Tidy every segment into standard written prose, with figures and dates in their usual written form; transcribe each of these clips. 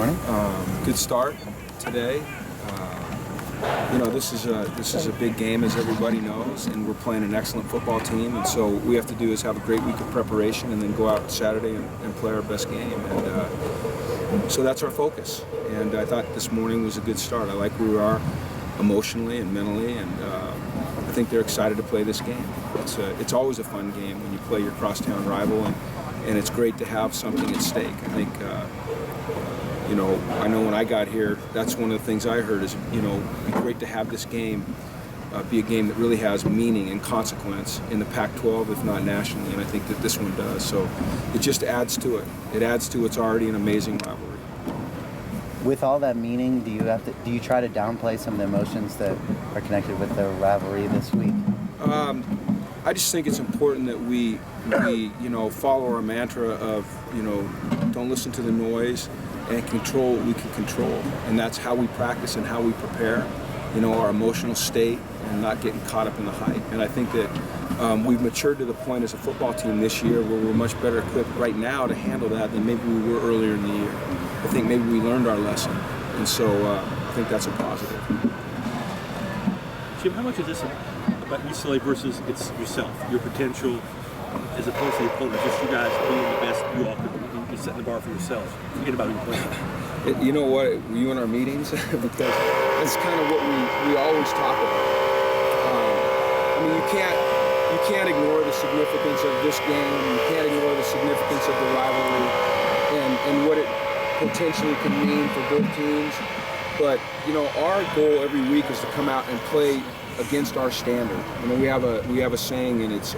morning. Good start today. You know, this is a big game, as everybody knows, and we're playing an excellent football team. And so what we have to do is have a great week of preparation, and then go out Saturday and play our best game. And so that's our focus. And I thought this morning was a good start. I like where we are emotionally and mentally, and I think they're excited to play this game. It's always a fun game when you play your crosstown rival, and it's great to have something at stake. I think. You know, I know when I got here, that's one of the things I heard is, you know, it'd be great to have this game be a game that really has meaning and consequence in the Pac-12, if not nationally, and I think that this one does. So it just adds to it. It adds to what's already an amazing rivalry. With all that meaning, do you try to downplay some of the emotions that are connected with the rivalry this week? I just think it's important that we you know, follow our mantra of, you know, don't listen to the noise, and control what we can control. And that's how we practice and how we prepare, you know, our emotional state and not getting caught up in the hype. And I think that we've matured to the point as a football team this year where we're much better equipped right now to handle that than maybe we were earlier in the year. I think maybe we learned our lesson. And so I think that's a positive. Jim, how much is this about UCLA versus it's yourself, your potential, as opposed to the opponent, just you guys being the best you all could be? You're setting the bar for yourselves. Forget about who you're playing. You know what? Were you in our meetings? Because it's kind of what we always talk about. I mean, you can't ignore the significance of this game. You can't ignore the significance of the rivalry and what it potentially can mean for both teams. But you know, our goal every week is to come out and play against our standard. You know, we have a saying, and it's.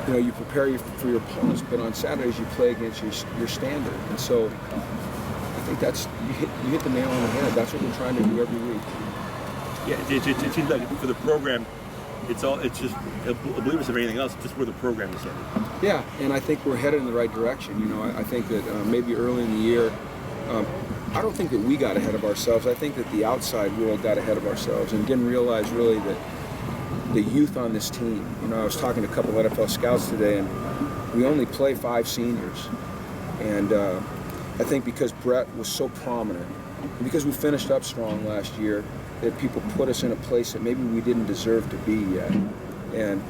You know, you prepare for your opponents, but on Saturdays you play against your standard. And so I think that's, you hit the nail on the head. That's what we're trying to do every week. Yeah, it seems like for the program, it's just, oblivious of anything else, just where the program is headed. Yeah, and I think we're headed in the right direction. You know, I think that maybe early in the year, I don't think that we got ahead of ourselves. I think that the outside world got ahead of ourselves and didn't realize really that the youth on this team. You know, I was talking to a couple of NFL scouts today, and we only play 5 seniors. And I think because Brett was so prominent, and because we finished up strong last year, that people put us in a place that maybe we didn't deserve to be yet. And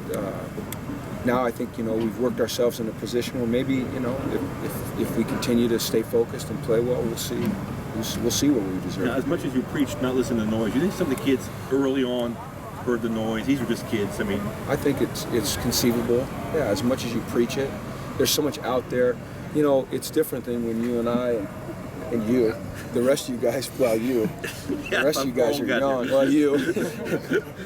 now I think, you know, we've worked ourselves in a position where maybe, you know, if we continue to stay focused and play well, we'll see. We'll see what we deserve. Now, as much as you preach not listening to noise, you think some of the kids early on heard the noise? These were just kids. I mean, I think it's conceivable. Yeah, as much as you preach it, there's so much out there. You know, it's different than when you and I and you, the rest of you guys, well, you, the rest of you guys are young. Well, you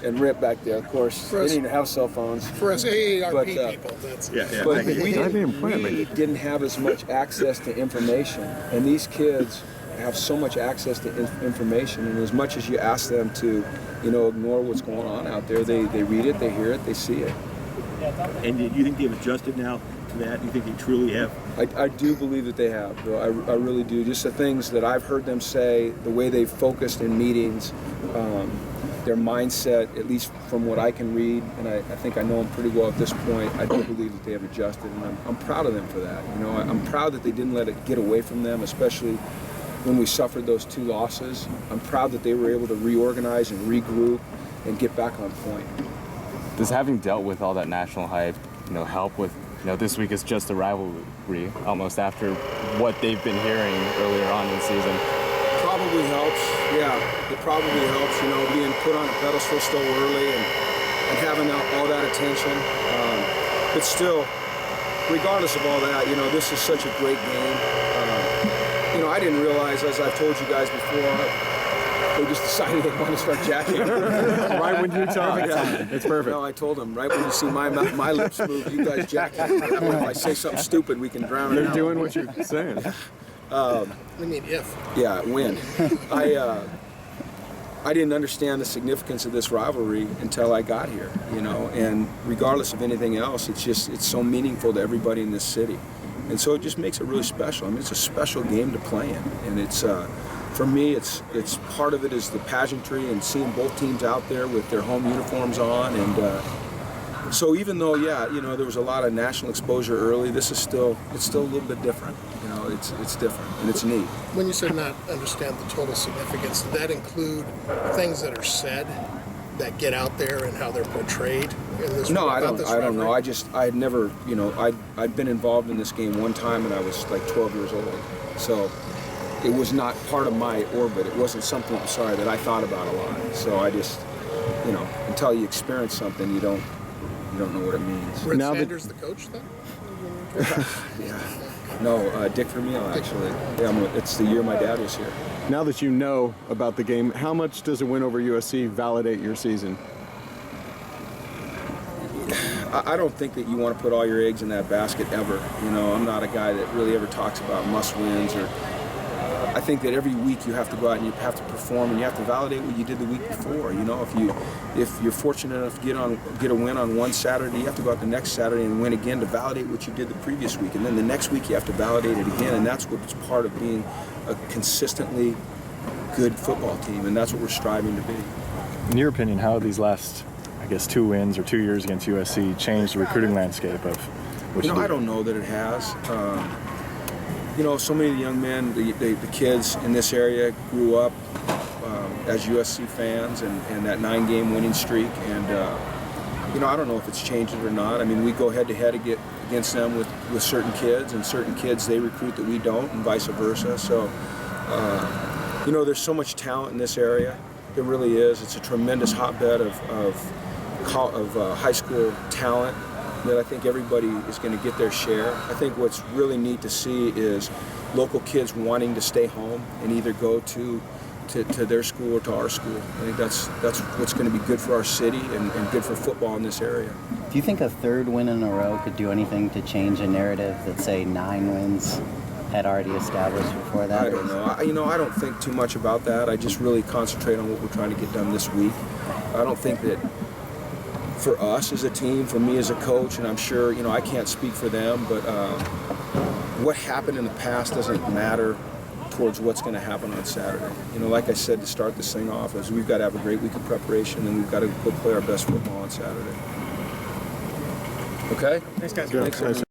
and Rip back there, of course. They didn't even have cell phones. For us AARP people, that's But we didn't have as much access to information, and these kids have so much access to information, and as much as you ask them to, you know, ignore what's going on out there, they read it, they hear it, they see it. And do you think they've adjusted now to that? Do you think they truly have? I do believe that they have, Bill. I really do. Just the things that I've heard them say, the way they've focused in meetings, their mindset, at least from what I can read, and I think I know them pretty well at this point, I do believe that they have adjusted, and I'm proud of them for that. You know, I'm proud that they didn't let it get away from them, especially when we suffered those 2 losses. I'm proud that they were able to reorganize and regroup and get back on point. Does having dealt with all that national hype, you know, help with, you know, this week is just a rivalry, almost after what they've been hearing earlier on in the season? Probably helps, yeah. It probably helps, you know, being put on a pedestal so early and having all that attention. But still, regardless of all that, you know, this is such a great game. You know, I didn't realize, as I've told you guys before, they just decided they want to start jacking. Right when you talk. It's perfect. No, I told them, right when you see my lips move, you guys jack. If I say something stupid, we can drown it out. You're doing what you're saying. I mean, if. Yeah, when. I didn't understand the significance of this rivalry until I got here, you know, and regardless of anything else, it's so meaningful to everybody in this city. And so it just makes it really special. I mean, it's a special game to play in, and it's for me, it's part of it is the pageantry and seeing both teams out there with their home uniforms on, and So even though, yeah, you know, there was a lot of national exposure early, it's still a little bit different. You know, it's different and it's neat. When you say not understand the total significance, did that include things that are said that get out there and how they're portrayed in this? No, I about don't. this I don't know. rivalry? I had never, you know, I'd been involved in this game one time and I was like 12 years old. So it was not part of my orbit. It wasn't something, sorry, that I thought about a lot. So I just, you know, until you experience something, you don't know what it means. Red Now that- Sanders the coach then? Yeah. No, Dick Vermeil actually. Yeah, it's the year my dad was here. Now that you know about the game, how much does a win over USC validate your season? I don't think that you want to put all your eggs in that basket ever. You know, I'm not a guy that really ever talks about must wins or. I think that every week you have to go out and you have to perform and you have to validate what you did the week before. You know, if you're fortunate enough to get a win on one Saturday, you have to go out the next Saturday and win again to validate what you did the previous week. And then the next week you have to validate it again, and that's what's part of being a consistently good football team, and that's what we're striving to be. In your opinion, how have these last, I guess, 2 wins or 2 years against USC changed the recruiting landscape of what You know, do? I don't know that it has. You know, so many of the young men, the kids in this area grew up as USC fans and that 9-game winning streak. And, you know, I don't know if it's changed it or not. I mean, we go head-to-head against them with certain kids, and certain kids they recruit that we don't, and vice versa. So, you know, there's so much talent in this area. There really is. It's a tremendous hotbed of high school talent that I think everybody is going to get their share. I think what's really neat to see is local kids wanting to stay home and either go to their school or to our school. I think that's what's going to be good for our city and good for football in this area. Do you think a third win in a row could do anything to change a narrative that, say, 9 wins had already established before that? I don't know. You know, I don't think too much about that. I just really concentrate on what we're trying to get done this week. I don't think that for us as a team, for me as a coach, and I'm sure, you know, I can't speak for them, but what happened in the past doesn't matter towards what's going to happen on Saturday. You know, like I said to start this thing off, is we've got to have a great week of preparation and we've got to go play our best football on Saturday. Okay? Thanks, guys. Thanks.